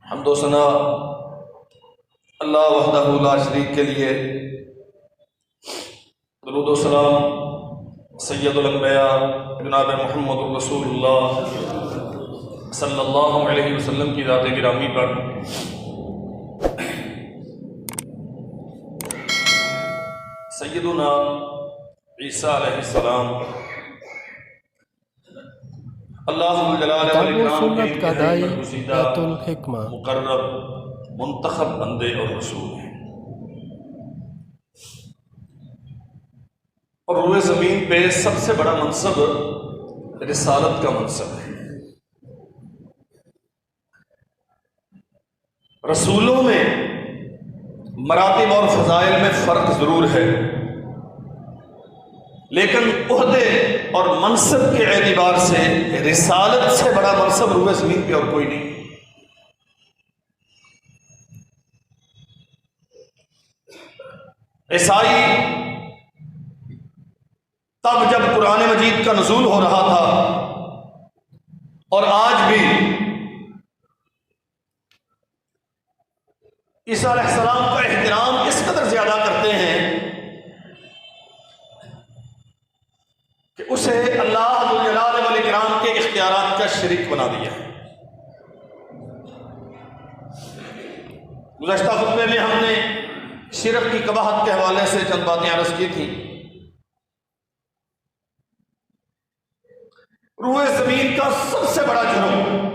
حمد و ثنا اللہ وحدہ لا شریک کے لیے، درود و سلام سید الانبیاء جناب محمد رسول اللہ صلی اللہ علیہ وسلم کی ذات گرامی پر سیدنا عیسیٰ علیہ السلام اللہ جلال والاکرام کے کا دائی برگزیدہ بیت الحکمہ مقرب منتخب بندے اور رسول ہیں، اور روئے زمین پہ سب سے بڑا منصب رسالت کا منصب ہے۔ رسولوں میں مراتب اور فضائل میں فرق ضرور ہے، لیکن عہدے اور منصب کے اعتبار سے رسالت سے بڑا منصب روئے زمین پہ اور کوئی نہیں۔ عیسائی تب جب قرآن مجید کا نزول ہو رہا تھا، اور آج بھی عیسیٰ علیہ السلام کا احترام اس قدر زیادہ کرتے ہیں کہ اسے اللہ ذو الجلال والاکرام کے اختیارات کا شریک بنا دیا ہے۔ گزشتہ خطبے میں ہم نے شرک کی قباحت کے حوالے سے چند باتیں عرض کی تھیں۔ روئے زمین کا سب سے بڑا جرم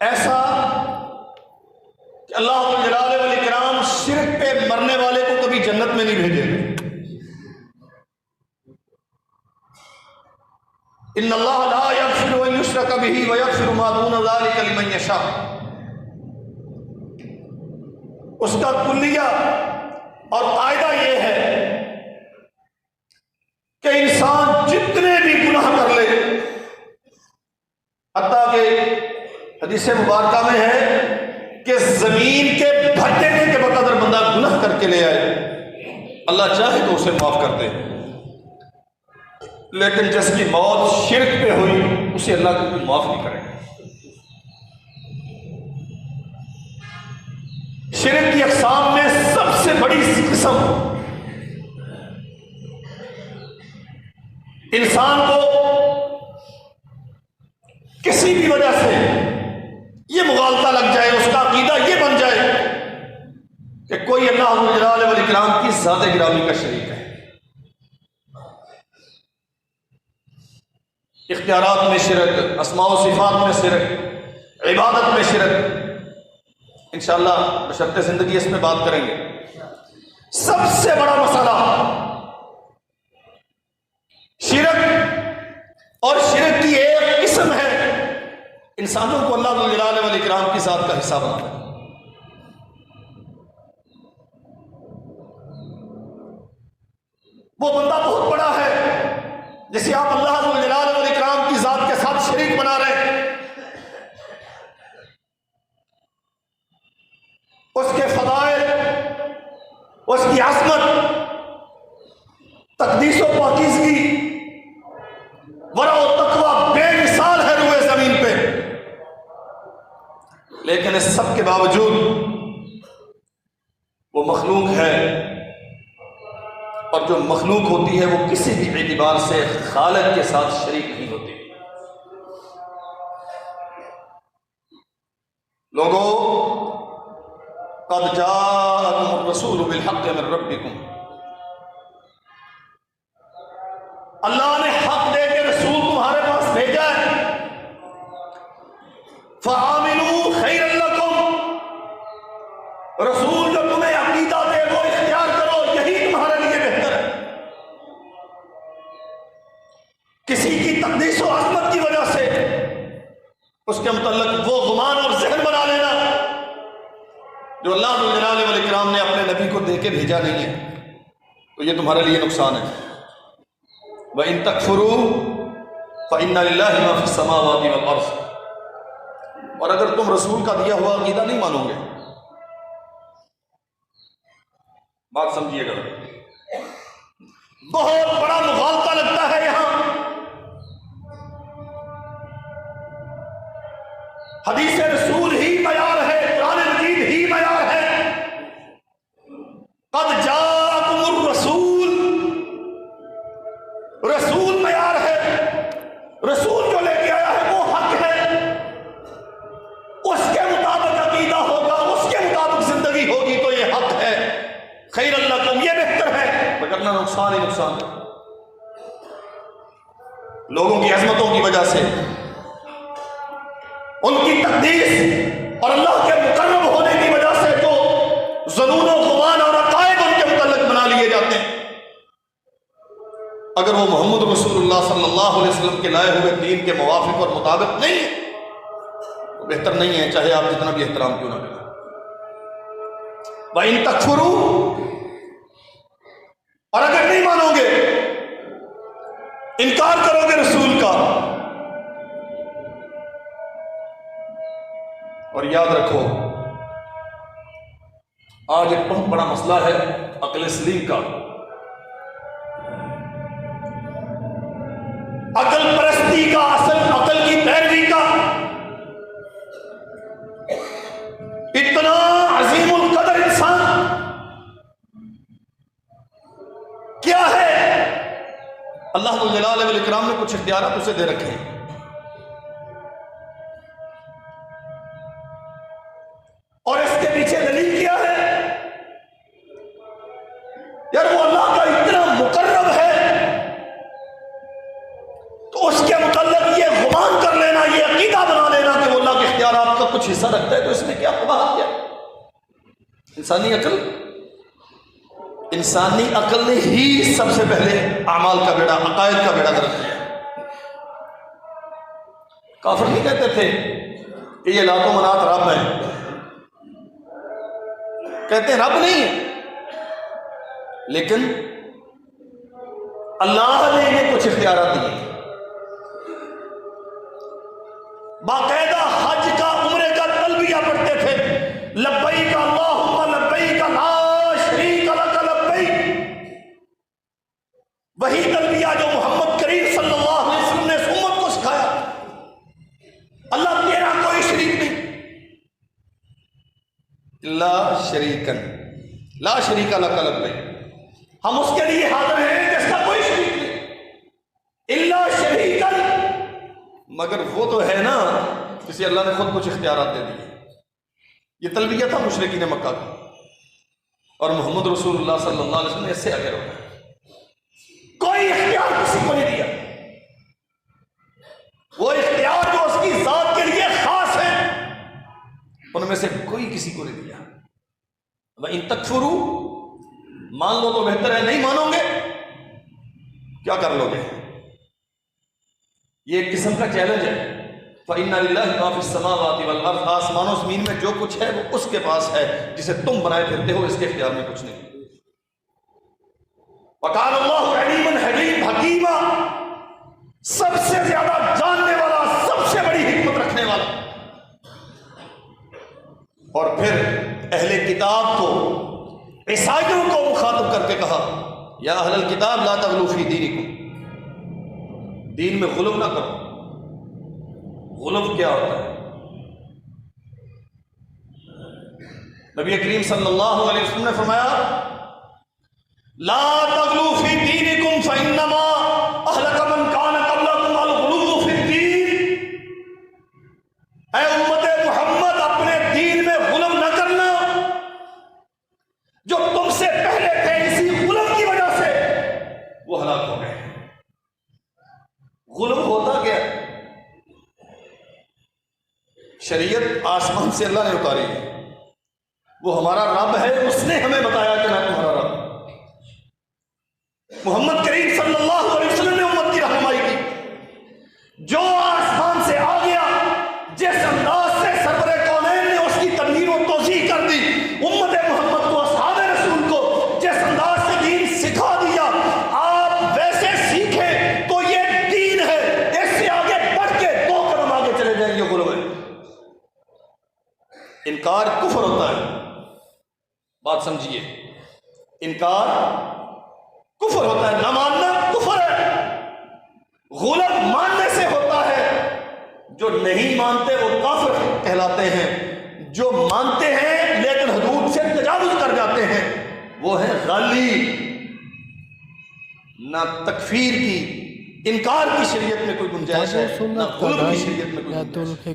ایسا کہ اللہ ذو الجلال والاکرام شرک پہ مرنے والے کو کبھی جنت میں نہیں بھیجے گا۔ ان اللہ لا یغفر ان یشرک بہ ویغفر ما دون ذلک لمن یشاء۔ اس کا کلیہ اور قاعدہ یہ ہے کہ انسان جتنے بھی گناہ کر لے، حتیٰ کہ حدیث مبارکہ میں ہے کہ زمین کے بھر دینے کے بقدر بندہ گناہ کر کے لے آئے، اللہ چاہے تو اسے معاف کر دے، لیکن جس کی موت شرک پہ ہوئی اسے اللہ کبھی معاف نہیں کرے گا۔ شرک کی اقسام میں سب سے بڑی قسم انسان کو کسی بھی وجہ سے یہ مغالطہ لگ جائے، اس کا عقیدہ یہ بن جائے کہ کوئی اللہ ذو الجلال والاکرام کی ذات گرامی کا شریک ہے۔ اختیارات میں شرک، اسماء و صفات میں شرک، عبادت میں شرک، انشاءاللہ بشرط زندگی اس میں بات کریں گے۔ سب سے بڑا مسئلہ شرک، اور شرک کی ایک قسم ہے انسانوں کو اللہ ذو الجلال والاکرام کی ذات کا حصہ بنانا۔ وہ بندہ بہت بڑا ہے جسے آپ اللہ ذو الجلال والاکرام کی ذات کے ساتھ شریک بنا رہے ہیں، اس کے فضائل، اس کی عظمت، تقدیس و پاکیزگی، ورع و تقوی بے مثال ہے روئے زمین پہ، لیکن اس سب کے باوجود وہ مخلوق ہے، اور جو مخلوق ہوتی ہے وہ کسی بھی اعتبار سے خالق کے ساتھ شریک نہیں ہوتی۔ لوگوں، قد جاءکم الرسول بالحق من ربکم، اللہ نے حق دے کے رسول تمہارے پاس بھیجا ہے، فآمنوا خیر لکم، رسول جو تمہیں عقیدہ دے وہ اختیار کرو، یہی تمہارے لیے بہتر ہے۔ کسی کی تقدیس و عظمت کی وجہ سے اس کے متعلق وہ گمان اور ذہن بنا لینا جو اللہ ذو الجلال والاکرام نے اپنے نبی کو دے کے بھیجا نہیں ہے، تو یہ تمہارے لیے نقصان ہے۔ وَإِن تَكْفُرُوا فَإِنَّ لِلَّهِ مَا فِي السَّمَاوَاتِ وَالْأَرْضِ، اور اگر تم رسول کا دیا ہوا عقیدہ نہیں مانو گے، بات سمجھیے گا، بہت بڑا مغالطہ لگتا ہے یہاں حدیث رسول ہی معیار ہے، قرآن مجید ہی معیار ہے۔ قد جاءکم الرسول، رسول معیار ہے، رسول جو لے کے آیا ہے وہ حق ہے، اس کے مطابق عقیدہ ہوگا، اس کے مطابق زندگی ہوگی تو یہ حق ہے، خیر لکم، یہ بہتر ہے، وگرنہ نقصان ہی نقصان ہے۔ لوگوں کی عظمتوں کی وجہ سے، ان کی تقدیس اور اللہ کے مقرب ہونے کی وجہ سے جو ظنون و گمان اور عقائد ان کے متعلق بنا لیے جاتے ہیں، اگر وہ محمد رسول اللہ صلی اللہ علیہ وسلم کے لائے ہوئے دین کے موافق اور مطابق نہیں ہے تو بہتر نہیں ہے، چاہے آپ جتنا بھی احترام کیوں نہ کریں۔ وَإِن تَكْفُرُوا، اور اگر نہیں مانو گے، انکار کرو گے رسول کا، اور یاد رکھو آج ایک بہت بڑا مسئلہ ہے عقل سلیم کا، عقل پرستی کا، اصل عقل کی پیروی کا۔ اتنا عظیم القدر انسان کیا ہے؟ اللہ ذو الجلال والاکرام نے کچھ اختیارات اسے دے رکھے ہیں، اور اس کے پیچھے دلیل کیا ہے؟ یار وہ اللہ کا اتنا مقرب ہے تو اس کے متعلق یہ گمان کر لینا، یہ عقیدہ بنا لینا کہ وہ اللہ کے اختیارات کا کچھ حصہ رکھتا ہے تو اس میں کیا قباحت ہے؟ انسانی عقل نے ہی سب سے پہلے اعمال کا بیڑا، عقائد کا بیڑا غرق کیا۔ کافر نہیں کہتے تھے کہ یہ لات و منات رب ہیں، کہتے ہیں رب نہیں ہے، لیکن اللہ نے انہیں کچھ اختیارات دیے۔ باقاعدہ حج کا، عمرے کا تلبیہ پڑھتے تھے، لبیک اللہم لبیک لا شریک لک لبیک، وہی تلبیہ جو محمد کریم صلی اللہ علیہ وسلم نے اس امت کو سکھایا۔ اللہ تیرا کوئی شریک نہیں، لا شریکن، لا شریک لک لبیک، ہم اس کے لیے حاضر ہیں جس کا کوئی شریک نہیں، الا شریکن، مگر وہ تو ہے نا کسی اللہ نے خود کچھ اختیارات دے دیے۔ یہ تلبیہ تھا مشرکین مکہ کا، اور محمد رسول اللہ صلی اللہ علیہ وسلم نے اس سے آگے روکا، کوئی اختیار کسی کو نہیں دیا، وہ اختیار جو اس کی ذات کے لیے خاص ہے ان میں سے کوئی کسی کو نہیں دیا۔ وَإِن تَكْفُرُوا، مان لو تو بہتر ہے، نہیں مانو گے کیا کر لو گے؟ یہ ایک قسم کا چیلنج ہے۔ فَإِنَّ لِلَّهِ مَا فِي السَّمَاوَاتِ وَالْأَرْضِ، آسمان و زمین میں جو کچھ ہے وہ اس کے پاس ہے، جسے تم بنائے پھرتے ہو اس کے اختیار میں کچھ نہیں۔ وَقَالَ اللَّهُ عَلِيمٌ حَلِيمٌ حَكِيمًا، سب سے زیادہ جاننے والا، سب سے بڑی حکمت رکھنے والا۔ اور پھر اہل کتاب کو، عیسائیوں کو مخاطب کر کے کہا، یا اہل الکتاب لا تغلوا فی دینکم، دین میں غلو نہ کرو۔ غلو کیا ہوتا ہے؟ نبی کریم صلی اللہ علیہ وسلم نے فرمایا، لا تغلوا فی دینکم فانما اہلک من کان قبلکم الغلو فی الدین، اے امت محمد اپنے دین میں غلو نہ کرنا، جو تم سے پہلے تھے اسی غلو کی وجہ سے وہ ہلاک ہو گئے۔ غلو ہوتا کیا؟ شریعت آسمان سے اللہ نے اتاری ہے، وہ ہمارا رب ہے، اس نے ہمیں بتایا کہ میں تمہارا رب۔ محمد کریم صلی اللہ علیہ وسلم نے امت کی رہنمائی کی، جو آسمان سے آ گیا، جس انداز سے سرور کونین نے اس کی تبلیغ و توضیح کر دی، امت محمد کو، اصحاب رسول کو جس انداز سے دین سکھا دیا، آپ ویسے سیکھیں تو یہ دین ہے، اس سے آگے بڑھ کے 2 قدم آگے چلے جائیں، یہ غلو ہے۔ انکار کفر ہوتا ہے، بات سمجھیے، انکار کفر ہوتا ہے، نہ ماننا کفر ہے۔ غلو ماننے سے ہوتا ہے، جو نہیں مانتے وہ کافر کہلاتے ہیں، جو مانتے ہیں لیکن حدود سے تجاوز کر جاتے ہیں وہ ہے غالی۔ نہ تکفیر کی، انکار کی شریعت میں کوئی گنجائش ہے، نہ غلو کی شریعت میں کوئی گنجائش ہے۔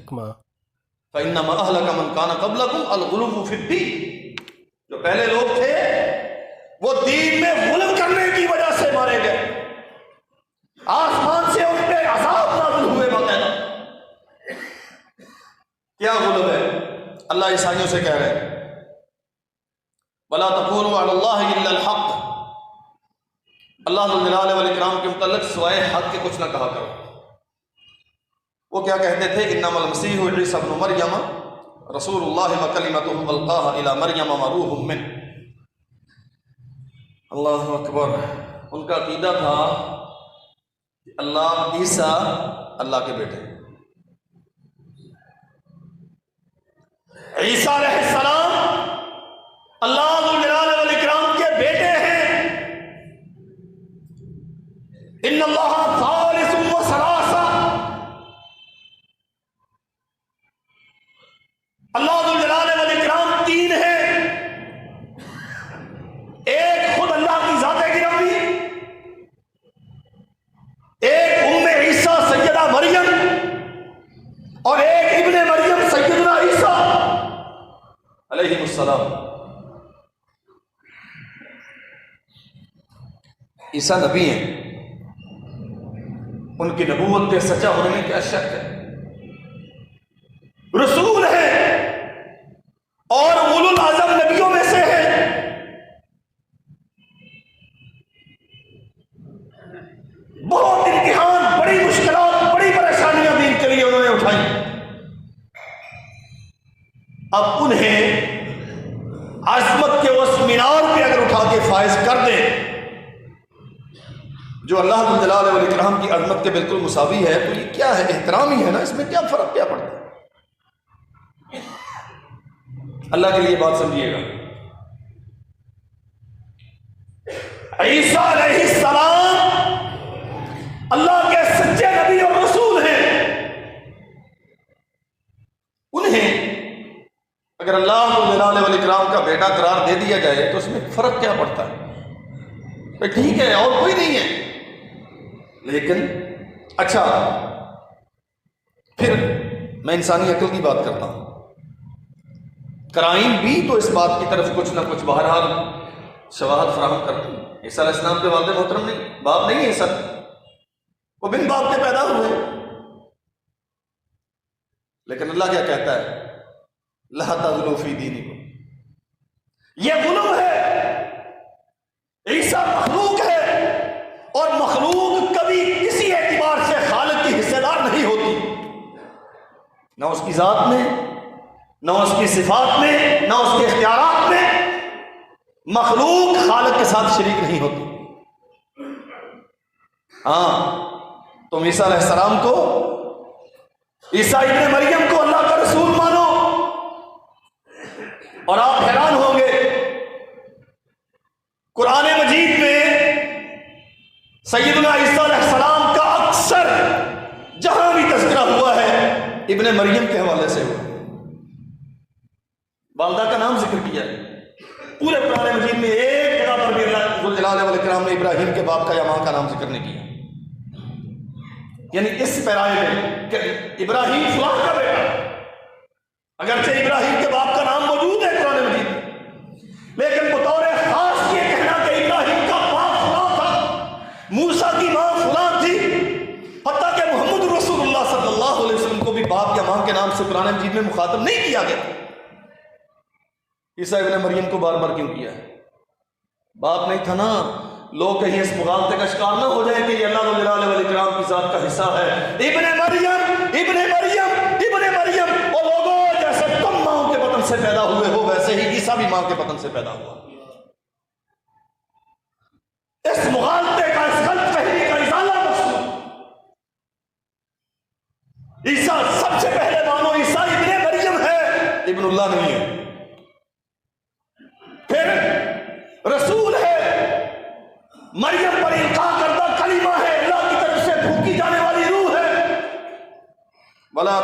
فَإِنَّمَا أَهْلَكَ مَنْ كَانَ قَبْلَكُمْ الْغُلُوُّ فِي الدِّينِ، جو پہلے لوگ تھے وہ دین میں غلو کرنے کی وجہ سے مارے گئے، آسمان سے ان پہ عذاب نازل ہوئے باقاعدہ۔ کیا غلو ہے؟ اللہ عیسائیوں سے کہہ رہے ہیں وَلَا تَقُولُوا عَلَى اللَّهِ إِلَّا الْحَقَّ، اللہ ذو الجلال والاکرام کے متعلق سوائے حق کے کچھ نہ کہا کرو۔ وہ کیا کہتے تھے؟ انما المسیح عیسی ابن مریم رسول اللہ وکلمتہ القاها الی مریم وروح منہ۔ اللہ اکبر۔ ان کا عقیدہ تھا کہ اللہ عیسیٰ اللہ کے بیٹے، عیسیٰ علیہ السلام اللہ ذو الجلال والاکرام کے بیٹے ہیں۔ ان اللہ ثالث و ثلاثہ، اللہ ذو الجلال والاکرام تین ہے، ایک خود اللہ کی ذات گرامی، ایک ام عیسیٰ سیدہ مریم، اور ایک ابن مریم سیدنا عیسیٰ علیہ السلام۔ عیسیٰ نبی ہیں، ان کی نبوت کے سچا ہونے میں کیا شک ہے، رسول ہے اور اولو العزم نبیوں میں سے ہے۔ بہت امتحان، بڑی مشکلات، بڑی پریشانیاں دین کے لیے انہوں نے اٹھائی، اب انہیں عظمت کے اس مینار پہ اگر اٹھا کے فائز کر دیں جو اللہ ذو الجلال والاکرام کی عظمت کے بالکل مساوی ہے، تو یہ کیا ہے؟ احترام ہی ہے نا، اس میں کیا فرق کیا پڑتا ہے؟ اللہ کے لیے بات سمجھیے گا۔ عیسیٰ علیہ السلام اللہ کے سچے نبی اور رسول ہیں، انہیں اگر اللہ ذو الجلال والاکرام کا بیٹا قرار دے دیا جائے تو اس میں فرق کیا پڑتا ہے؟ ٹھیک ہے اور کوئی نہیں ہے، لیکن اچھا پھر میں انسانی عقل کی بات کرتا ہوں، قرائن بھی تو اس بات کی طرف کچھ نہ کچھ بہرحال شواہد فراہم کرتی ہیں۔ عیسیٰ علیہ السلام کے والد محترم نہیں، باپ نہیں ہے سر، وہ بن باپ کے پیدا ہوئے، لیکن اللہ کیا کہتا ہے؟ لا تغلوا فی دینکم، یہ غلو ہے۔ عیسیٰ مخلوق ہے اور مخلوق کبھی کسی اعتبار سے خالق کی حصے دار نہیں ہوتی، نہ اس کی ذات میں، نہ اس کی صفات میں، نہ اس کے اختیارات میں۔ مخلوق خالق کے ساتھ شریک نہیں ہوتی۔ ہاں تم عیسیٰ علیہ السلام کو، عیسیٰ ابن مریم کو اللہ کا رسول مانو، اور آپ حیران ہوں گے قرآن مجید میں سیدنا عیسیٰ علیہ السلام کا اکثر جہاں بھی تذکرہ ہوا ہے ابن مریم کے حوالے سے ہوا، والدہ کا نام ذکر کیا ہے۔ پورے قرآن مجید میں ایک جگہ پر بھی اللہ ذو الجلال والاکرام نے ابراہیم کے باپ کا یا ماں کا نام ذکر نہیں کیا، یعنی اس پیرائے میں کہ ابراہیم فلاں کا بیٹا، اگرچہ ابراہیم کے باپ کا نام موجود ہے قرآن مجید میں، لیکن بطور خاص یہ کہنا کہ ابراہیم کا باپ فلاں تھا، موسیٰ کی ماں فلاں تھی، حتیٰ کہ محمد رسول اللہ صلی اللہ علیہ وسلم کو بھی باپ یا ماں کے نام سے قرآن مجید میں مخاطب نہیں کیا گیا۔ عیسیٰ ابن مریم کو بار بار کیوں کیا ہے؟ باپ نہیں تھا نا، لوگ کہیں اس مغالطے کا شکار نہ ہو جائیں کہ یہ اللہ ذو الجلال والاکرام کی ذات کا حصہ ہے۔ ابن مریم ابن مریم ابن مریم، اور لوگوں جیسے تم ماں کے بطن سے پیدا ہوئے ہو ویسے ہی عیسیٰ بھی ماں کے بطن سے پیدا ہوا۔ اس مغالطے کا، اس غلط فہمی کا ازالہ مطلوب۔ عیسیٰ سب سے پہلے مانو عیسیٰ ابن مریم ہے، ابن اللہ نہیں ہے، پھر رسول ہے، مریم پر القاء کردہ کلمہ ہے، اللہ کی طرف سے پھونکی جانے والی روح ہے۔ وَلَا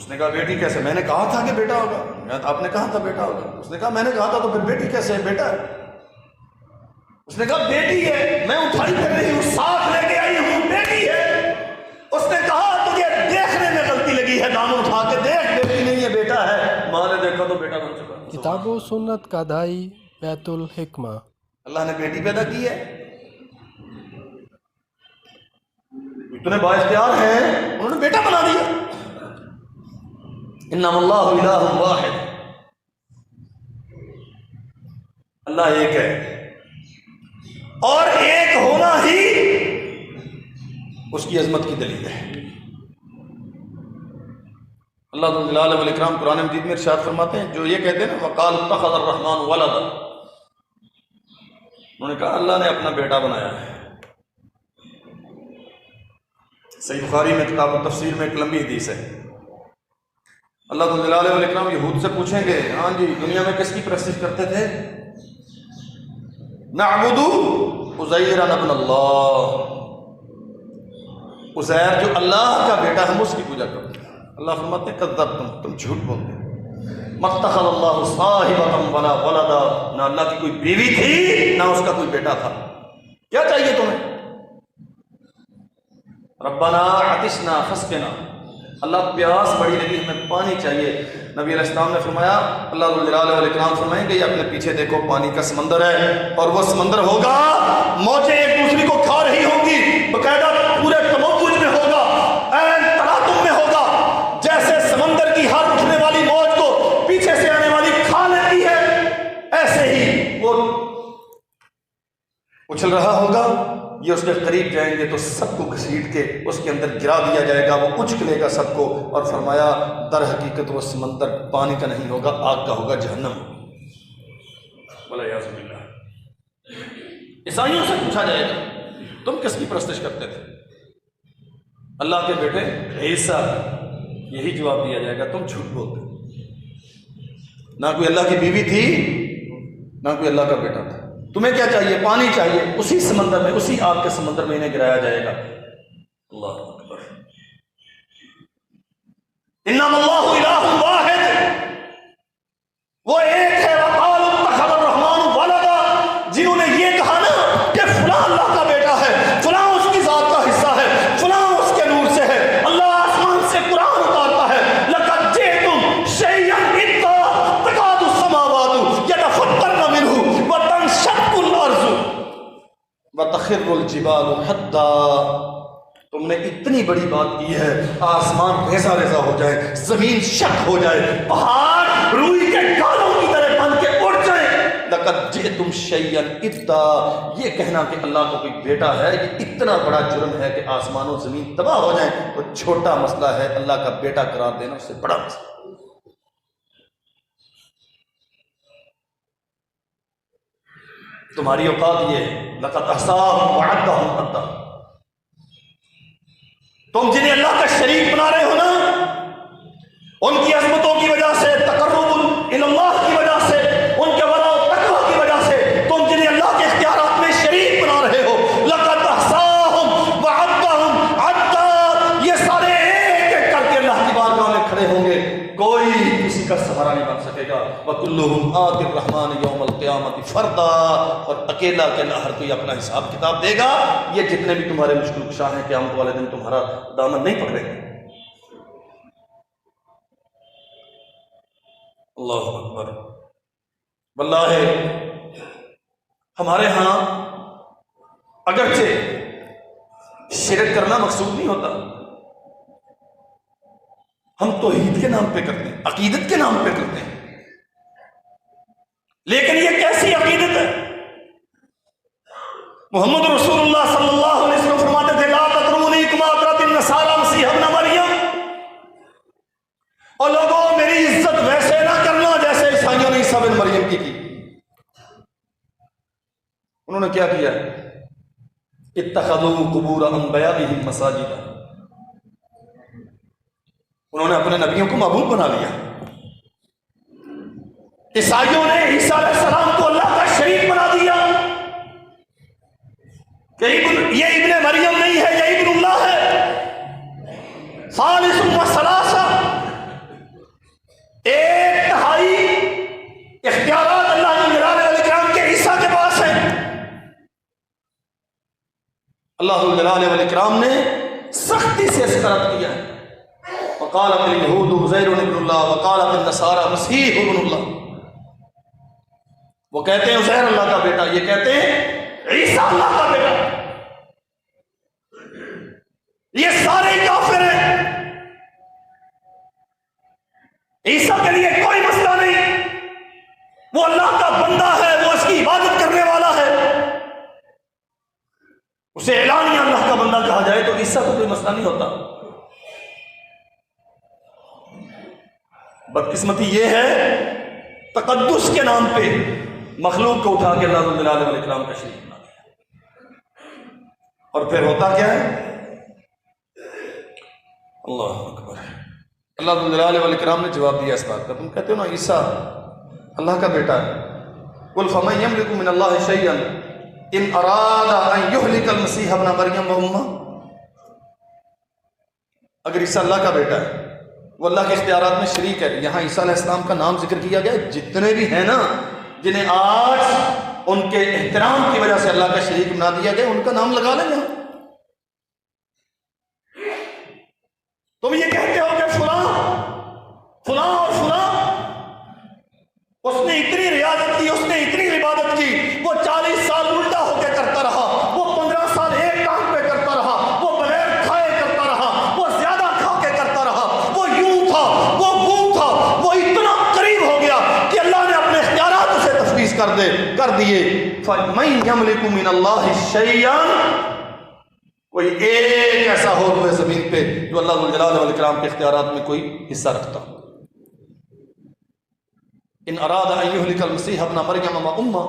اس نے کہا بیٹی کیسے؟ میں نے کہا تھا کہ بیٹا ہوگا۔ آپ نے کہا تھا بیٹا ہوگا۔ اس نے کہا میں نے کہا تھا تو پھر بیٹی کیسے ہے؟ بیٹا ہے۔ اس نے کہا بیٹی ہے، میں اٹھائی کر رہی ہوں، ساتھ لے کے آئی ہوں، بیٹی ہے۔ اس نے کہا تجھے دیکھنے میں غلطی لگی ہے، دامن اٹھا کے دیکھ، بیٹی نہیں ہے بیٹا ہے۔ ماں نے دیکھا تو بیٹا بن چکا۔ کتاب و سنت کا دائی بیت الحکمہ۔ اللہ نے بیٹی پیدا کی ہے، اتنے بااختیار ہیں، انہوں نے بیٹا بنا دیا۔ انما اللہ الہ واحد، اللہ ایک ہے، اور ایک ہونا ہی اس کی عظمت کی دلیل ہے۔ اللہ ذو الجلال والاکرام قرآن مجید میں ارشاد فرماتے ہیں، جو یہ کہتے ہیں نا وقال اتخذ الرحمن ولدا، انہوں نے کہا اللہ نے اپنا بیٹا بنایا ہے۔ صحیح بخاری میں کتاب التفسیر میں ایک لمبی حدیث ہے۔ اللہ ذو الجلال والاکرام یہود سے پوچھیں گے ہاں جی دنیا میں کس کی پرستش کرتے تھے؟ نعبد عزیر ابن اللہ، عزیر جو اللہ کا بیٹا ہم اس کی پوجا کرتے ہیں۔ اللہ فرماتے ہیں کذبتم، تم جھوٹ بولتے ہیں۔ متخذ اللہ صاحبۃ ولا ولدا، نہ اللہ کی کوئی بیوی تھی نہ اس کا کوئی بیٹا تھا۔ کیا چاہیے تمہیں؟ ربنا عطشنا فاسقنا، اللہ پیاس بڑی لگی ہمیں پانی چاہیے۔ نبی علیہ السلام نے فرمایا، اللہ ذو الجلال والاکرام فرمائیں گے یہ اپنے پیچھے دیکھو پانی کا سمندر ہے، اور وہ سمندر ہوگا موجیں ایک دوسری کو کھا رہی ہوں گی، باقاعدہ پورے تموج میں ہوگا، عین تلاطم میں ہوگا، جیسے سمندر کی ہر اٹھنے والی موج کو پیچھے سے آنے والی کھا لیتی ہے، ایسے ہی وہ اچھل رہا ہوگا۔ یہ اس کے قریب جائیں گے تو سب کو گھسیٹ کے اس کے اندر گرا دیا جائے گا، وہ اچکلے گا سب کو، اور فرمایا در حقیقت وہ سمندر پانی کا نہیں ہوگا، آگ کا ہوگا، جہنم۔ والعیاذ باللہ۔ عیسائیوں سے پوچھا جائے گا تم کس کی پرستش کرتے تھے؟ اللہ کے بیٹے عیسیٰ، یہی جواب دیا جائے گا تم جھوٹ بولتے، نہ کوئی اللہ کی بیوی تھی نہ کوئی اللہ کا بیٹا تھا۔ تمہیں کیا چاہیے؟ پانی چاہیے، اسی سمندر میں، اسی آگ کے سمندر میں انہیں گرایا جائے گا۔ اللہ اکبر۔ انما اللہ الہ واحد، وہ ایک ہے۔ وقال اتخذ الرحمن ولدا، جنہوں نے یہ کہا نا کہ فلاں اللہ کا بیٹا ہے، فلاں اس کی ذات کا حصہ ہے، فلاں اس کے نور سے ہے، اللہ آسمان سے قرآن اتارتا ہے، لقد جئتم شیئا ادا تکاد السماوات یتفطرن منہ وتنشق الارض وتخر الجبال حدا۔ تم نے اتنی بڑی بات کی ہے، آسمان ریزہ ریزہ ہو جائے، زمین شق ہو جائے، پہاڑ روئی کے گالوں کی طرح بن کے اڑ جائیں۔ لقد جئتم شیئا ادا، یہ کہنا کہ اللہ کو کوئی بیٹا ہے یہ اتنا بڑا جرم ہے کہ آسمان و زمین تباہ ہو جائیں، وہ چھوٹا مسئلہ ہے، اللہ کا بیٹا قرار دینا اس سے بڑا مسئلہ۔ تمہاری اوقات یہ ہے، لقد احصاهم وعدهم عدا۔ تم جنہیں اللہ کا شریک بنا رہے ہو نا، ان کی عظمتوں کی وجہ سے، تقرب الی اللہ کی وجہ سے، ان کے ورع و تقوی کی وجہ سے، تم جنہیں اللہ کے اختیارات میں شریک بنا رہے ہو، لقد احصاهم وعدهم عدا، یہ سارے ایک ایک کر کے اللہ کی بارگاہ میں کھڑے ہوں گے، کوئی کسی کا سہارا نہیں بن سکے گا۔ وَكُلُّهُمْ آتِ الرَّحْمَنِ يَوْمَ الْقِيَامَةِ فَرْدًا، اور اکیلا اکیلا ہر کوئی اپنا حساب کتاب دے گا۔ یہ جتنے بھی تمہارے مشکل کشا ہیں قیامت والے دن تمہارا دامن نہیں پکڑے گا۔ اللہ اکبر۔ واللہ ہمارے ہاں اگرچہ شرک کرنا مقصود نہیں ہوتا، ہم توحید کے نام پہ کرتے ہیں، عقیدت کے نام پہ کرتے ہیں، لیکن یہ کیسی عقیدت ہے؟ محمد رسول اللہ صلی اللہ علیہ وسلم فرماتے تھے لا تطرونی کما اطرت النصارى مسیح ابن مریم، اور لوگوں میری عزت ویسے نہ کرنا جیسے عیسائیوں نے عیسیٰ ابن مریم کی تھی۔ انہوں نے کیا کیا؟ اتخذوا قبور انبیائہم مساجد، انہوں نے اپنے نبیوں کو معبود بنا لیا۔ عیسائیوں نے عیسیٰ علیہ السلام کو اللہ کا شریک بنا دیا کہ یہ ابن مریم نہیں ہے، یہ ابن اللہ ہے، ثالث و ثلاثہ، اللہ ذو الجلال والاکرام نے سختی سے اس کا رد کیا ہے. وقالت اليہود عزیر ابن اللہ وقالت النصارى مسیح ابن اللہ. وہ کہتے ہیں عزیر اللہ کا بیٹا، یہ کہتے ہیں عیسیٰ اللہ کا بیٹا. یہ سارے کافر ہیں. عیسیٰ کے لیے کوئی مسئلہ نہیں، وہ اللہ کا بندہ ہے، وہ اس کی عبادت کرنے والا ہے، اسے اعلانیہ اللہ کا بندہ کہا جائے تو عیسیٰ کو کوئی مسئلہ نہیں ہوتا. بدقسمتی یہ ہے تقدس کے نام پہ مخلوق کو اٹھا کے اللہ ذو الجلال والاکرام کا شریک بنا دیا. اور پھر ہوتا کیا ہے؟ اللہ اکبر. اللہ ذو الجلال والاکرام نے جواب دیا اس بات کا. تم کہتے ہو نا عیسیٰ اللہ کا بیٹا ہے. قل فمن یملک من اللہ شیئا ان اراد ان یہلک المسیح ابن مریم وامہ. اگر عیسیٰ اللہ کا بیٹا ہے، وہ اللہ کے اختیارات میں شریک ہے. یہاں عیسیٰ علیہ السلام کا نام ذکر کیا گیا. جتنے بھی ہیں نا جنہیں آج ان کے احترام کی وجہ سے اللہ کا شریک بنا دیا گیا، ان کا نام لگا لیں گے. تم یہ کہتے ہو کہ فلاں فلاں اور فلاں اس نے اتنی ریاضت کی، اس نے اتنی عبادت کی، وہ 40 سال الٹا ہو کے کرتا رہا، وہ 15 سال ایک ٹانگ پہ کرتا رہا، وہ بغیر کھائے کرتا رہا، وہ زیادہ کھا کے کرتا رہا، وہ یوں تھا، وہ وہ تھا، وہ اتنا قریب ہو گیا کہ اللہ نے اپنے اختیارات اسے تفویض کر دیے. فَمَن يَمْلِكُ مِنَ اللَّهِ شَيْئًا. کوئی ایک ایسا ہو روئے زمین پہ جو اللہ ذو الجلال والاکرام کے اختیارات میں کوئی حصہ رکھتا. ان اراد ان یہلک المسیح ابن مریم وامہ.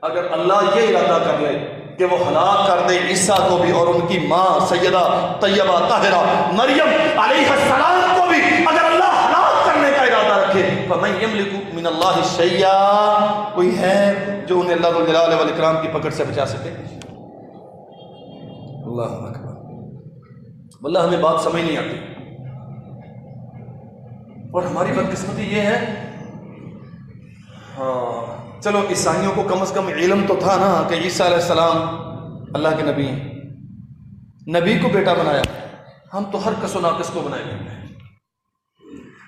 اگر اللہ یہ ارادہ کر لے کہ وہ ہلاک کر دے عیسیٰ کو بھی اور ان کی ماں سیدہ طیبہ طاہرہ مریم علیہ السلام کو بھی، اگر اللہ ہلاک کرنے کا ارادہ رکھے، فمن یملک من اللہ شیئا. کوئی ہے جو انہیں اللہ ذو الجلال والاکرام کی پکڑ سے بچا سکے؟ اللہ اکبر. واللہ ہمیں بات سمجھ نہیں آتی. اور ہماری بدقسمتی یہ ہے، ہاں چلو عیسائیوں کو کم از کم علم تو تھا نا کہ عیسیٰ علیہ السلام اللہ کے نبی ہیں، نبی کو بیٹا بنایا. ہم تو ہر کس و ناقص کو بنائے بیٹھے ہیں،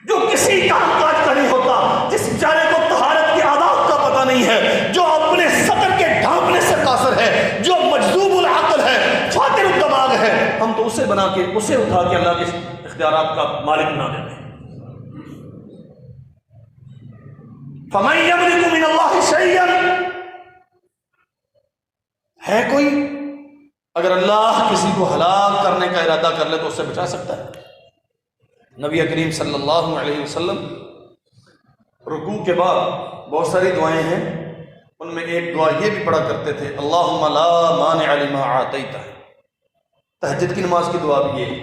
جو کسی کام کاج کا نہیں ہوتا، جس بیچارے کو طہارت کے آداب کا پتہ نہیں ہے، جو اپنے سطر کے ڈھانپنے سے قاصر ہے، جو مجذوب العقل ہے، فاتر الدماغ ہے، ہم تو اسے بنا کے، اسے اٹھا کے اللہ کے اختیارات کا مالک بنا دیتے ہیں. فَمَن يَمْلِكُ مِنَ اللَّهِ شَيْئًا. ہے کوئی اگر اللہ کسی کو ہلاک کرنے کا ارادہ کر لے تو اسے بچا سکتا ہے؟ نبی کریم صلی اللہ علیہ وسلم رکوع کے بعد بہت ساری دعائیں ہیں، ان میں ایک دعا یہ بھی پڑھا کرتے تھے، اللہم لا مانع لما اعطیت. تہجد کی نماز کی دعا بھی یہ ہے،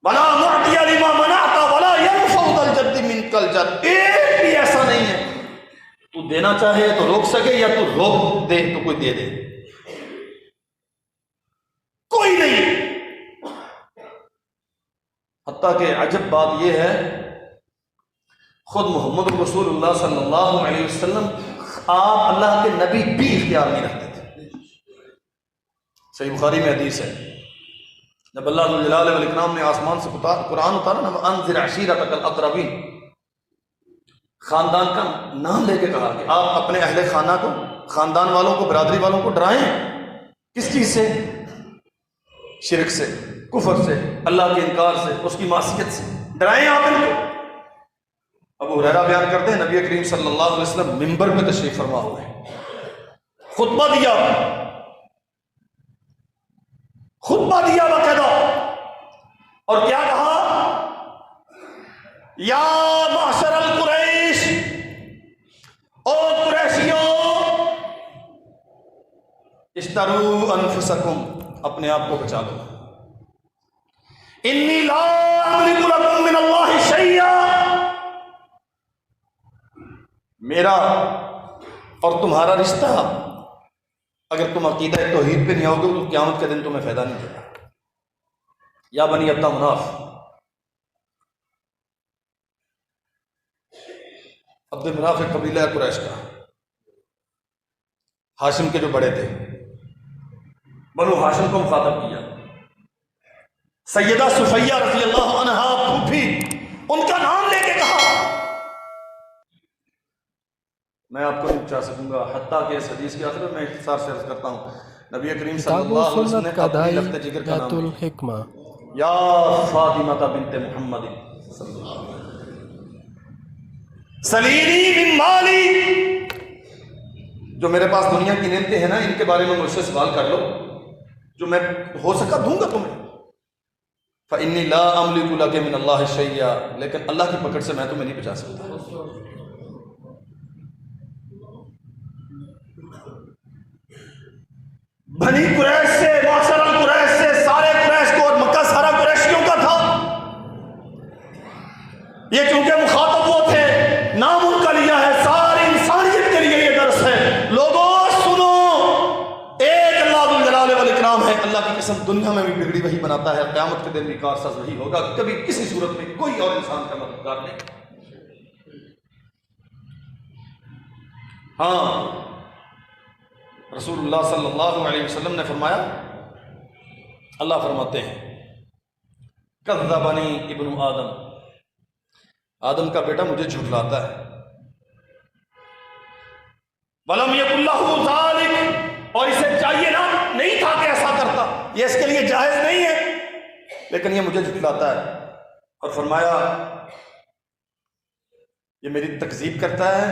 ولا معطی لما منعت ولا ينفع ذا الجد منک الجد. ایک بھی ایسا نہیں ہے تو دینا چاہے تو روک سکے یا تو روک دے تو کوئی دے دے، کوئی نہیں. حتیٰ کہ عجب بات یہ ہے، خود محمد رسول اللہ صلی اللہ علیہ وسلم آپ اللہ کے نبی بھی اختیار نہیں رکھتے تھے. صحیح بخاری میں حدیث ہے، جب اللہ ذو الجلال والاکرام نے آسمان سے قرآن اتارا نا، انذر عشیرتک الاقربین، خاندان کا نام لے کے کہا کہ آپ اپنے اہل خانہ کو، خاندان والوں کو، برادری والوں کو ڈرائیں. کس چیز سے؟ شرک سے، کفر سے، اللہ کے انکار سے، اس کی معصیت سے ڈرائیں آپ ان کو. ابو ہریرہ بیان کرتے ہیں نبی کریم صلی اللہ علیہ وسلم منبر پہ تشریف فرما ہوئے، خطبہ دیا باقاعدہ، اور کیا کہا؟ یا معشر القریش، او قریشیوں، اشتروا انفسکم، اپنے آپ کو بچا لو. انی لا املک لکم من اللہ شیئا. میرا اور تمہارا رشتہ اگر تم عقیدہ توحید پہ نہیں آؤ گے تو قیامت کے دن تمہیں فائدہ نہیں دے گا. یا بنی عبد مناف، عبد مناف ایک قبیلہ ہے قریش کا، ہاشم کے جو بڑے تھے، بنو ہاشم کو مخاطب کیا. سیدہ صفیہ رضی اللہ عنہا پھوپھی، ان کا نام لے کے کہا. میں آپ کو نہیں بچا سکوں گا، حتیٰ کہ اس حدیث کے آخر میں اختصار سے عرض کرتا ہوں، نبی کریم صلی کتاب اللہ و علیہ وسلم سنت نے کا اپنی دائی لفظ جگر کا بیت نام الحکمہ. یا فاطمہ بنت محمد صلی اللہ علیہ وسلم سلیلی من مالی، جو میرے پاس دنیا کی نعمتیں ہیں نا، ان کے بارے میں مجھ سے سوال کر لو، جو میں ہو سکا دوں گا تمہیں. فإنی لا املک لک من اللہ شیئا، لیکن اللہ کی پکڑ سے میں تمہیں نہیں بچا سکتا. بنی قریش سے، معاشر القریش سے، سارے قریش کو، اور مکہ سارا قریشیوں کا تھا. یہ چونکہ مخاطب وہ تھے، نام ان کا لیا ہے، ساری انسانیت کے لیے یہ درس ہے. لوگوں سنو، ایک اللہ ذو الجلال والاکرام ہے. اللہ کی قسم دنیا میں بھی بگڑی وہی بناتا ہے، قیامت کے دن بھی کارساز وہی ہوگا. کبھی کسی صورت میں کوئی اور انسان کا مددگار نہیں. ہاں، رسول اللہ صلی اللہ علیہ وسلم نے فرمایا، اللہ فرماتے ہیں کذبنی ابن آدم، آدم کا بیٹا مجھے جھٹلاتا ہے. وَلَمْ يَكُنْ لَهُ ذَلِكَ، اور اسے چاہیے نا، نہیں تھا کہ ایسا کرتا، یہ اس کے لیے جائز نہیں ہے، لیکن یہ مجھے جھٹلاتا ہے. اور فرمایا یہ میری تکذیب کرتا ہے.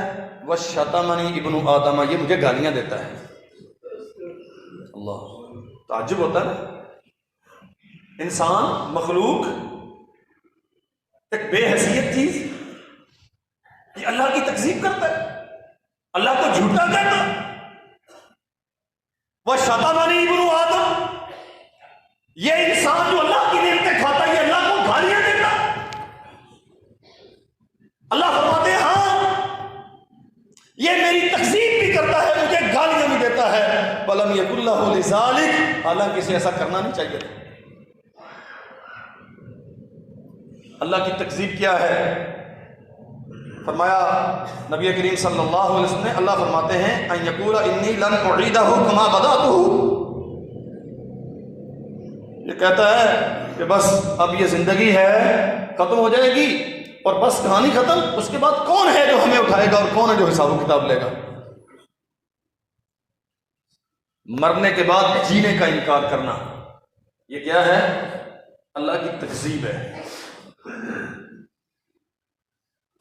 وَشَتَمَنِي ابن آدم، یہ مجھے گالیاں دیتا ہے. اللہ، تعجب ہوتا ہے نا، انسان مخلوق ایک بے حیثیت چیز، یہ اللہ کی تکذیب کرتا ہے، اللہ کو جھوٹا کہتا. وَشَتَمَنِي ابن آدم، یہ انسان جو اللہ کی نعمتیں کھاتا ہے، یہ اللہ کو گالیاں دیتا. اللہ فرماتے ہیں ہاں یہ میری تکذیب بھی کرتا ہے، مجھے گالیاں بھی دیتا ہے. وَلَمْ يَكُنْ لَهُ لِذَلِكَ، حالانکہ اسے ایسا کرنا نہیں چاہیے. اللہ کی تکذیب کیا ہے؟ فرمایا نبی کریم صلی اللہ علیہ وسلم نے، اللہ فرماتے ہیں ان یقول انی لن اعیدہ کما بدأتہ، یہ کہتا ہے کہ بس اب یہ زندگی ہے ختم ہو جائے گی اور بس کہانی ختم، اس کے بعد کون ہے جو ہمیں اٹھائے گا اور کون ہے جو حساب و کتاب لے گا. مرنے کے بعد جینے کا انکار کرنا، یہ کیا ہے؟ اللہ کی تکذیب ہے.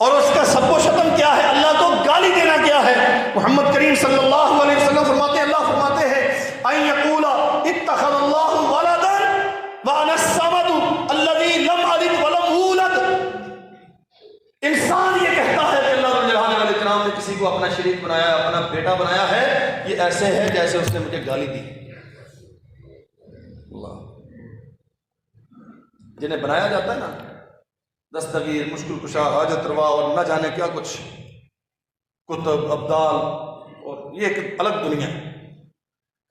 اور اس کا سب و شتم کیا ہے؟ اللہ کو گالی دینا کیا ہے؟ محمد کریم صلی اللہ علیہ وسلم فرماتے ہیں، اللہ فرماتے ہیں ان یقول اتخذ اللہ ولدا وانا الصمد الذی لم الد ولم اولد. انسان یہ کہتا ہے کہ اللہ رب العالمین نے کسی کو اپنا شریک بنایا، اپنا بیٹا بنایا ہے، یہ ایسے ہے جیسے اس نے مجھے گالی دی. اللہ، جنہیں بنایا جاتا ہے نا، دستگیر، مشکل کشا، حاجت روا اور نہ جانے کیا کچھ، کتب، ابدال، اور یہ ایک الگ دنیا ہے.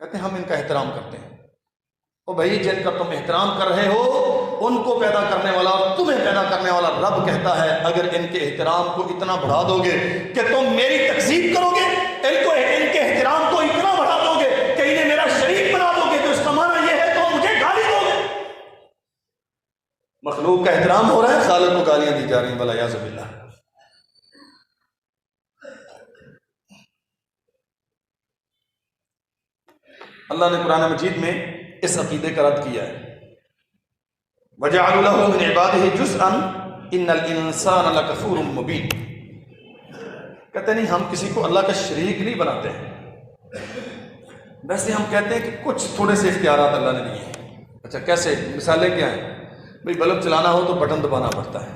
کہتے ہیں ہم ان کا احترام کرتے ہیں. او بھائی، جن کا تم احترام کر رہے ہو ان کو پیدا کرنے والا اور تمہیں پیدا کرنے والا رب کہتا ہے اگر ان کے احترام کو اتنا بڑھا دو گے کہ تم میری تکذیب کرو گے، ان کے احترام کو اتنا بڑھا دو گے کہ انہیں میرا شریک بنا دو گے، تو اس کا معنی یہ ہے تو مجھے گالی دو گے. مخلوق کا احترام ہو رہا ہے، خالق کو گالیاں دی جا رہی ہیں. والعیاذ باللہ. اللہ نے قرآن مجید میں اس عقیدے کا رد کیا ہے. وَجَعَلُوا لَهُ مِنْ عِبَادِهِ جُزْءًا إِنَّ الْإِنسَانَ لَكَفُورٌ مُبِينٌ. کہتے نہیں ہم کسی کو اللہ کا شریک نہیں بناتے ہیں، ویسے ہم کہتے ہیں کہ کچھ تھوڑے سے اختیارات اللہ نے دیے ہیں. اچھا کیسے؟ مثالیں کیا ہیں؟ بھئی بلب چلانا ہو تو بٹن دبانا پڑتا ہے،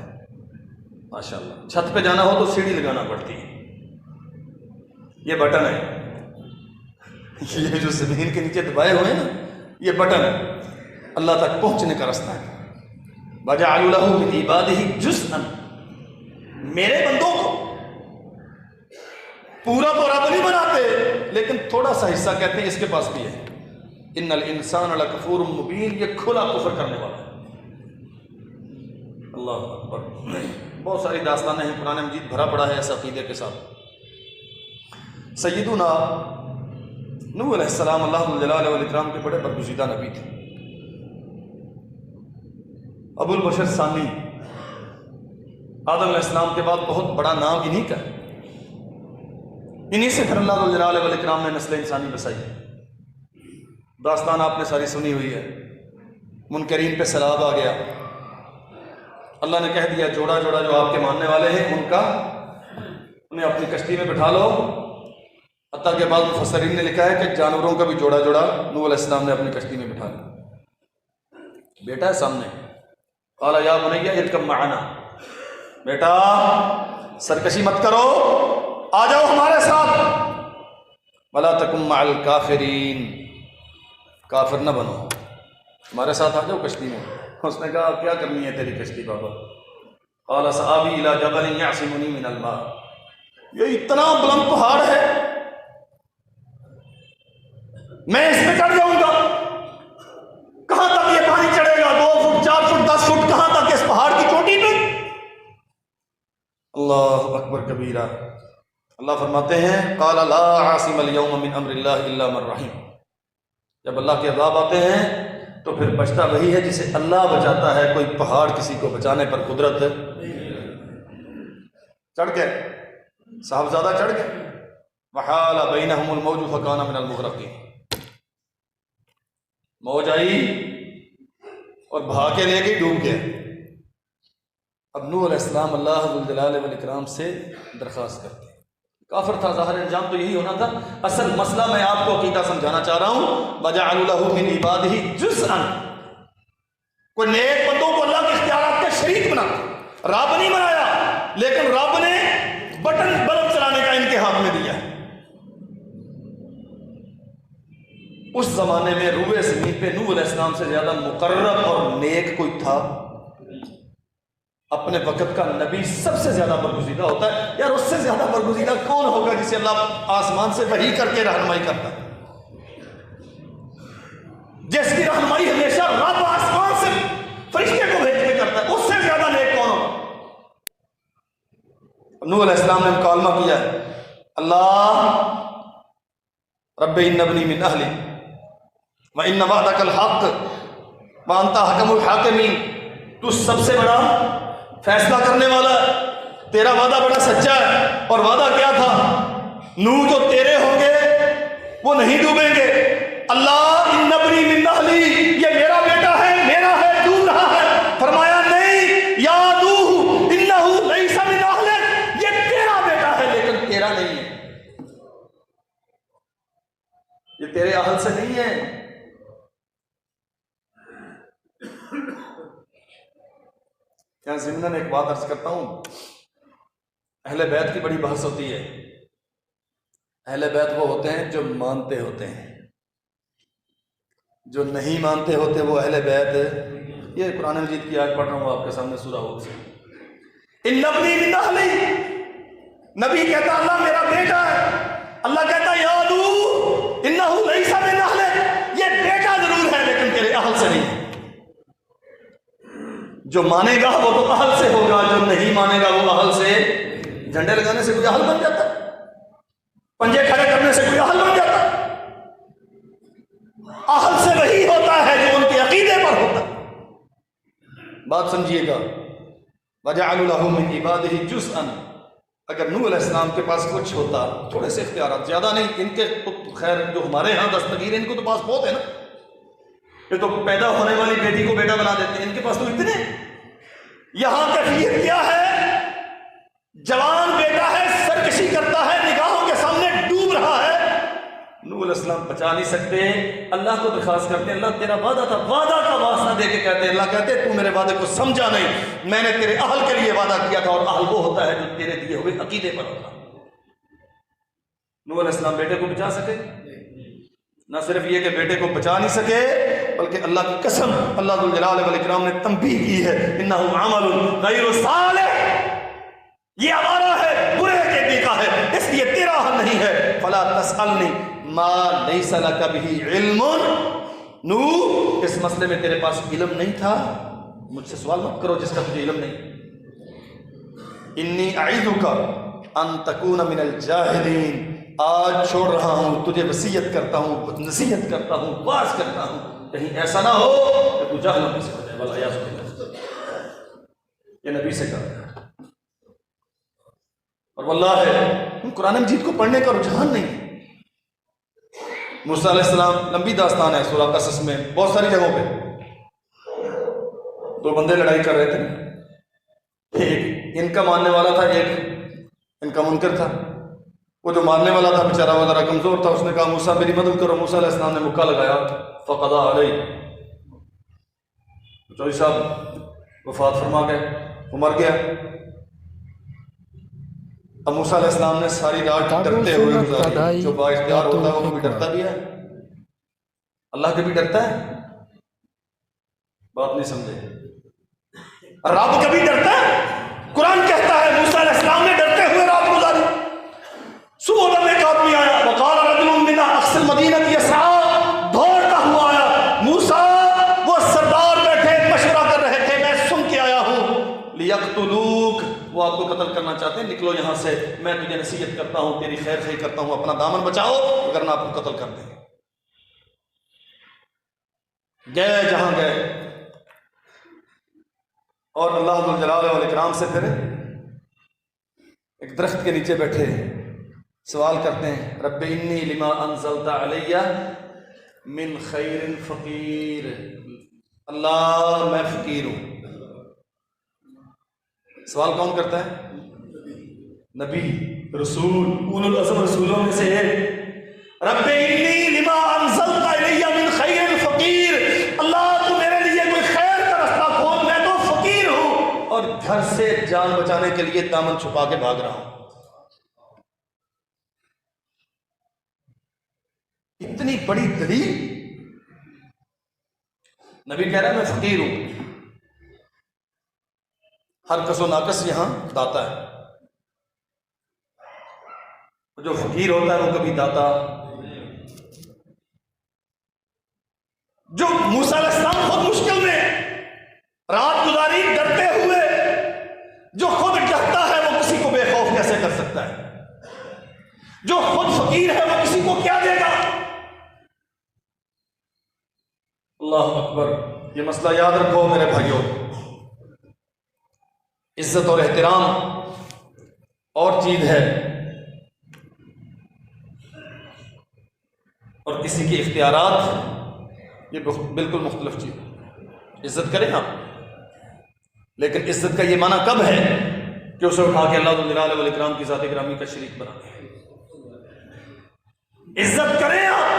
ماشاءاللہ. چھت پہ جانا ہو تو سیڑھی لگانا پڑتی ہے، یہ بٹن ہے. یہ جو زمین کے نیچے دبائے ہوئے ہیں نا، یہ بٹن ہے، اللہ تک پہنچنے کا رستہ ہے. وَجَعَلُوا لَهُ مِنْ عِبَادِهِ جُزْءًا، میرے بندوں کو پورا تو رب نہیں بناتے لیکن تھوڑا سا حصہ کہتے ہیں اس کے پاس بھی ہے. ان الانسان لکفور مبین، یہ کھلا کفر کرنے والا ہے. اللہ اکبر. بہت ساری داستانیں ہیں، قرآن مجید بھرا پڑا ہے اس عقیدے کے ساتھ. سیدنا نوح علیہ السلام اللہ جلالہ والاکرام کے بڑے برگزیدہ نبی تھے. ابو البشر ثانی، آدم علیہ السلام کے بعد بہت بڑا نام انہی کا. انہی سے پھر اللہ جلالہ والاکرام نے نسل انسانی بسائی. داستان آپ نے ساری سنی ہوئی ہے. منکرین پہ سیلاب آ گیا. اللہ نے کہہ دیا جوڑا جوڑا جو آپ کے ماننے والے ہیں انہیں اپنی کشتی میں بٹھا لو. حتیٰ کہ بعض مفسرین نے لکھا ہے کہ جانوروں کا بھی جوڑا جوڑا نوح علیہ السلام نے اپنی کشتی میں بٹھا لیا. بیٹا ہے سامنے. قال یا بنی ارکب معنا، بیٹا سرکشی مت کرو، آ جاؤ ہمارے ساتھ. ولا تکن مع الکافرین، کافر نہ بنو، ہمارے ساتھ آ جاؤ کشتی میں. اس نے کہا کیا کرنی ہے تیری کشتی بابا؟ قال سآوی الی جبل یعصمنی من الماء، یہ اتنا بلند پہاڑ ہے میں اس پہ چڑھ جاؤں گا. کہاں تک یہ پانی چڑھے گا؟ 2 فٹ 4 فٹ 10 فٹ، کہاں تک اس پہاڑ کی چوٹی پہ؟ اللہ اکبر کبیرہ. اللہ فرماتے ہیں قال لا عاصم اليوم من امر اللہ الا من رحم. جب اللہ کے عذاب آتے ہیں تو پھر بچتا وہی ہے جسے اللہ بچاتا ہے. کوئی پہاڑ کسی کو بچانے پر قدرت چڑھ گئے، صاحبزادہ چڑھ گئے. وحال بینہم الموج فکان من المغرقین، موج آئی اور بہا کے لے گئی، ڈوب گیا. اب نوح علیہ السلام اللہ ذوالجلال والاکرام سے درخواست کرتے. کافر تھا، ظاہر انجام تو یہی ہونا تھا. اصل مسئلہ میں آپ کو عقیدہ سمجھانا چاہ رہا ہوں. وَجَعَلُوا لَهُ مِنْ عِبَادِهِ جُزْءًا، کوئی نیک بندوں کو اللہ کے اختیارات کے شریک بنا، رب نہیں بنایا، لیکن رب نے بٹن بلب چلانے کا ان کے ہاتھ میں دیا. اس زمانے میں روئے زمین پہ نوح علیہ السلام سے زیادہ مقرب اور نیک کوئی تھا؟ اپنے وقت کا نبی سب سے زیادہ برگزیدہ ہوتا ہے. یار اس سے زیادہ برگزیدہ کون ہوگا جسے اللہ آسمان سے وحی کر کے رہنمائی کرتا ہے، جس کی رہنمائی ہمیشہ رب آسمان سے فرشتے کو بھیج کے کرتا ہے؟ اس سے زیادہ نیک کون ہوگا؟ نوح علیہ السلام نے مکالمہ کیا ہے، اللہ رب ان ابنی من اہلی وان وعدک الحق وانت حکم الحاکمین. تو سب سے بڑا فیصلہ کرنے والا ہے، تیرا وعدہ بڑا سچا ہے. اور وعدہ کیا تھا؟ نوح جو تیرے ہوں گے وہ نہیں ڈوبیں گے. اللہ ان ابنی من اہلی، یہ میرا بیٹا ہے، میرا ہے، ڈوب رہا ہے. فرمایا نہیں یا نوح انہ لیس من اہلک، یہ تیرا بیٹا ہے لیکن تیرا نہیں ہے، یہ تیرے اہل سے نہیں ہے. یہاں ضمناً ایک بات عرض کرتا ہوں. اہل بیت کی بڑی بحث ہوتی ہے. اہل بیت وہ ہوتے ہیں جو مانتے ہوتے ہیں، جو نہیں مانتے ہوتے وہ اہل بیت. یہ قرآن مجید کی آیت پڑھ رہا ہوں آپ کے سامنے سورہ ہود سے. ان ابنی من اہلی، نبی کہتا اللہ میرا بیٹا ہے. اللہ کہتا یا نوح انہ لیس من اہلک، یہ بیٹا ضرور ہے لیکن تیرے اہل سے نہیں ہے. جو مانے گا وہ تو اہل سے ہوگا، جو نہیں مانے گا وہ اہل سے. جھنڈے لگانے سے کوئی اہل بن جاتا ہے؟ پنجے کھڑے کرنے سے کوئی اہل بن جاتا ہے؟ اہل سے وہی ہوتا ہے جو ان کے عقیدے پر ہوتا ہے. بات سمجھیے گا. وَجَعَلُوا لَهُ مِنْ عِبَادِهِ جُزْءًا، اگر نوح علیہ السلام کے پاس کچھ ہوتا، تھوڑے سے اختیارات، زیادہ نہیں. ان کے خیر جو ہمارے ہاں دستگیر ان کو تو پاس بہت ہے نا، یہ تو پیدا ہونے والی بیٹی کو بیٹا بنا دیتے ہیں. ان کے پاس تو اتنے. یہاں کیفیت کیا ہے؟ جوان بیٹا ہے، سرکشی کرتا ہے، نگاہوں کے سامنے ڈوب رہا ہے. نوح علیہ السلام بچا نہیں سکتے. اللہ کو درخواست کرتے ہیں اللہ تیرا وعدہ تھا، وعدہ کا واسطہ دے کے کہتے ہیں اللہ کہتے تو میرے وعدے کو سمجھا نہیں، میں نے تیرے اہل کے لیے وعدہ کیا تھا، اور اہل وہ ہوتا ہے جو تیرے دیے ہوئے عقیدے پر ہوتا. نوح علیہ السلام بیٹے کو بچا سکے؟ نہ صرف یہ کہ بیٹے کو بچا نہیں سکے بلکہ اللہ کی قسم اللہ ذوالجلال والاکرام نے تنبیہ کی ہے انہ عمل غیر صالح، یہ ہمارا ہے، برے عقیدے کا ہے، اس لیے تیرا حل نہیں ہے. فلا تسألنی ما لیس لک بہ علم، نوح اس مسئلے میں تیرے پاس علم نہیں تھا، مجھ سے سوال مت کرو جس کا تجھے علم نہیں. انی اعیذک ان تکون من الجاہلین، آج چھوڑ رہا ہوں، تجھے وصیت کرتا ہوں، نصیحت کرتا ہوں، واعظ کرتا ہوں، کہیں ایسا نہ ہو کہ تو جہنم میں سے ہو جائے۔ والعیاذ باللہ، یہ نبی سے کہا۔ اور واللہ ہے قرآن مجید کو پڑھنے کا رجحان نہیں۔ موسیٰ علیہ السلام، لمبی داستان ہے سورہ قصص میں بہت ساری جگہوں پہ، دو بندے لڑائی کر رہے تھے، ایک ان کا ماننے والا تھا، ایک ان کا منکر تھا۔ وہ جو ماننے والا تھا بیچارہ وہ ذرا کمزور تھا، اس نے کہا موسیٰ میری مدد کرو۔ موسیٰ علیہ السلام نے مکہ لگایا، فقضا علیہ، چودھری صاحب وفات فرما گئے، وہ مر گیا۔ اب موسیٰ علیہ السلام نے ساری رات ڈرتے ہوئے گزاری۔ جو بااختیار ہوتا ہے وہ بھی ڈرتا بھی ہے، اللہ کے بھی ڈرتا ہے، بات نہیں سمجھے، رب کبھی ڈرتا ہے؟ قرآن کہتا ہے موسیٰ علیہ السلام نے ڈرتے ہوئے رات گزاری۔ صبح میں ایک آدمی آیا، وقال رجل من اقصى المدینہ یسعی، دوڑتا ہوا آیا، موسیٰ وہ سردار بیٹھے مشورہ کر رہے تھے، میں سن کے آیا ہوں، لیقتلوک، وہ آپ کو قتل کرنا چاہتے ہیں، نکلو یہاں سے، میں تجھے نصیحت کرتا ہوں، تیری خیر خواہی کرتا ہوں، اپنا دامن بچاؤ ورنہ آپ کو قتل کر دیں گے۔ گئے جہاں گئے، اور اللہ ذو الجلال والاکرام سے پھر ایک درخت کے نیچے بیٹھے سوال کرتے ہیں، رب انی لما انزلت علی من خیر فقیر، اللہ میں فقیر ہوں۔ سوال کون کرتا ہے؟ نبی، رسول، اولو العزم رسولوں میں سے ایک۔ رب انی لما انزلت علی من خیر فقیر، اللہ تو میرے لیے کوئی خیر کا رستہ کھول، میں تو فقیر ہوں اور گھر سے جان بچانے کے لیے دامن چھپا کے بھاگ رہا ہوں۔ اتنی بڑی دلیل، نبی کہہ رہا ہے میں فقیر ہوں، ہر کس و ناقص یہاں داتا ہے، جو فقیر ہوتا ہے وہ کبھی داتا۔ جو موسیٰ علیہ السلام خود مشکل میں رات گزاری ڈرتے ہوئے، جو خود ڈرتا ہے وہ کسی کو بے خوف کیسے کر سکتا ہے؟ جو خود فقیر ہے وہ کسی کو کیا دے گا؟ اللہ اکبر، یہ مسئلہ یاد رکھو میرے بھائیوں، عزت اور احترام اور چیز ہے اور کسی کے اختیارات یہ بالکل مختلف چیز ہے۔ عزت کریں آپ، لیکن عزت کا یہ معنی کب ہے کہ اسے اٹھا کے اللہ ذو الجلال والاکرام کی ذات گرامی کا شریک بنا دیں۔ عزت کریں آپ،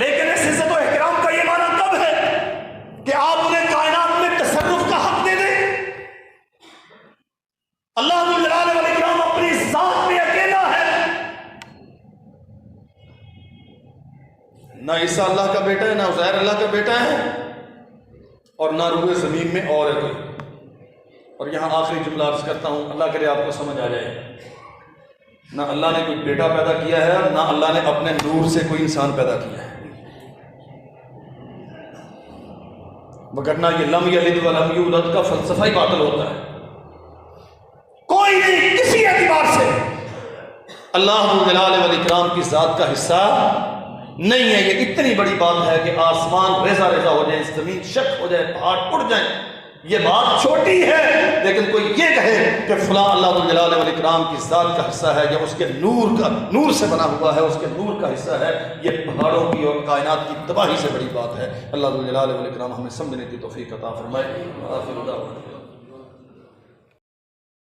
لیکن اس عزت و احترام کا یہ معنی کب ہے کہ آپ انہیں کائنات میں تصرف کا حق دے دیں۔ اللہ ذو الجلال والاکرام اپنی ذات میں اکیلا ہے، نہ عیسیٰ اللہ کا بیٹا ہے، نہ عزیر اللہ کا بیٹا ہے، اور نہ روح زمین میں اور ہے کوئی۔ اور یہاں آخری جملہ عرض کرتا ہوں، اللہ کرے آپ کو سمجھ آ جائے، نہ اللہ نے کوئی بیٹا پیدا کیا ہے، نہ اللہ نے اپنے نور سے کوئی انسان پیدا کیا ہے، وگرنہ یہ لم یلد ولم یولد کا فلسفہ ہی باطل ہوتا ہے۔ کوئی نہیں کسی اعتبار سے اللہ ذو الجلال والاکرام کی ذات کا حصہ نہیں ہے۔ یہ اتنی بڑی بات ہے کہ آسمان ریزہ ریزہ ہو جائیں، زمین شک ہو جائے، پہاڑ اڑ جائیں، یہ بات چھوٹی ہے، لیکن کوئی یہ کہے کہ فلاں اللہ ذو الجلال والاکرام کی ذات کا حصہ ہے یا اس کے نور سے بنا ہوا ہے، اس کے نور کا حصہ ہے، یہ پہاڑوں کی اور کائنات کی تباہی سے بڑی بات ہے۔ اللہ ذو الجلال والاکرام ہمیں سمجھنے کی توفیق عطا فرمائے۔ آخر دعوانا